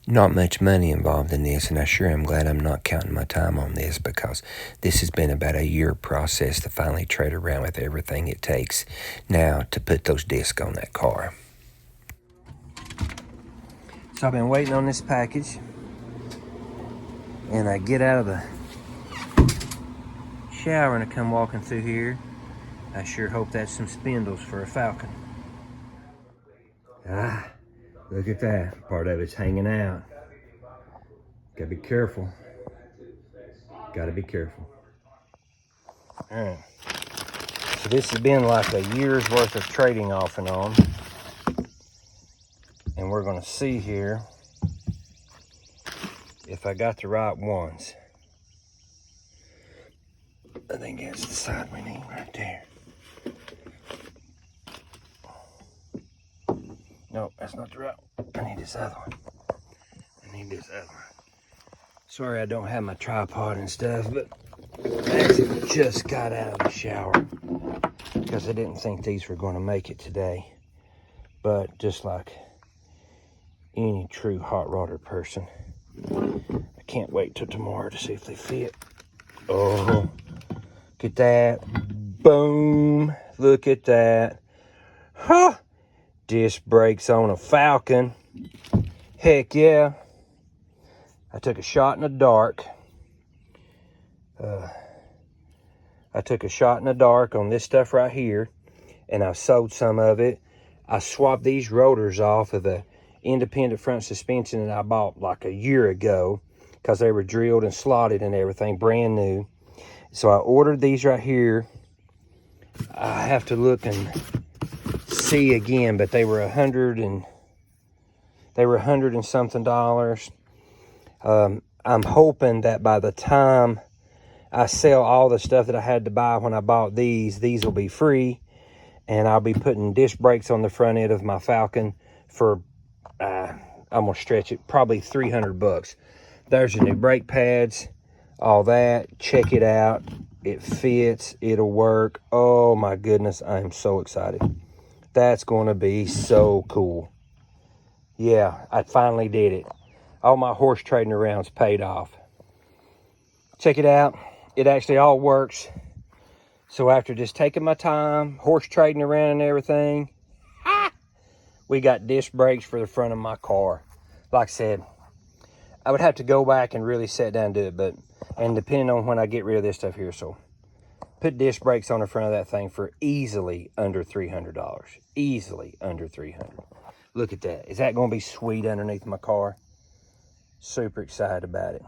Not much money involved in this, and I sure am glad I'm not counting my time on this, because this has been about a year process to finally trade around with everything it takes now to put those discs on that car. So I've been waiting on this package, and I get out of the shower and I come walking through here. I sure hope that's some spindles for a Falcon. Ah, look at that. Part of it's hanging out. Gotta be careful. Gotta be careful. All right. So this has been like a year's worth of trading off and on. And we're gonna see here if I got the right ones. I think that's the side we need right there. No, that's not the right one. I need this other one. I need this other one. Sorry I don't have my tripod and stuff, but I actually just got out of the shower because I didn't think these were going to make it today. But just like any true hot rodder person, I can't wait till tomorrow to see if they fit. Oh, look at that. Boom. Look at that. Huh. Disc brakes on a Falcon. Heck yeah. I took a shot in the dark. I took a shot in the dark on this stuff right here, and I sold some of it. I swapped these rotors off of the independent front suspension that I bought like a year ago because they were drilled and slotted and everything, brand new. So I ordered these right here. I have to look and see again, but they were $100 and something dollars. I'm hoping that by the time I sell all the stuff that I had to buy when I bought these will be free, and I'll be putting disc brakes on the front end of my Falcon for I'm gonna stretch it, probably 300 bucks. There's the new brake pads, all that. Check it out. It fits, it'll work. Oh my goodness, I am so excited. That's going to be so cool. Yeah, I finally did it. All my horse trading around's paid off. Check it out. It actually all works. So after just taking my time, horse trading around and everything, we got disc brakes for the front of my car. Like I said, I would have to go back and really sit down and do it, and depending on when I get rid of this stuff here, so put disc brakes on the front of that thing for easily under $300. Easily under $300. Look at that. Is that going to be sweet underneath my car? Super excited about it.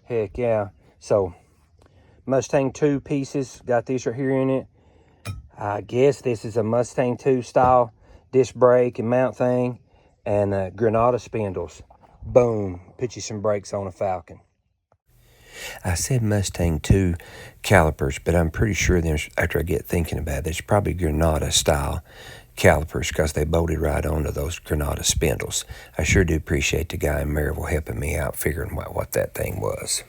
Heck yeah. So, Mustang 2 pieces. Got these right here in it. I guess this is a Mustang 2 style disc brake and mount thing. And Granada spindles. Boom. Put you some brakes on a Falcon. I said Mustang 2 calipers, but I'm pretty sure there's, after I get thinking about it, there's probably Granada style calipers because they bolted right onto those Granada spindles. I sure do appreciate the guy in Maryville helping me out figuring what that thing was.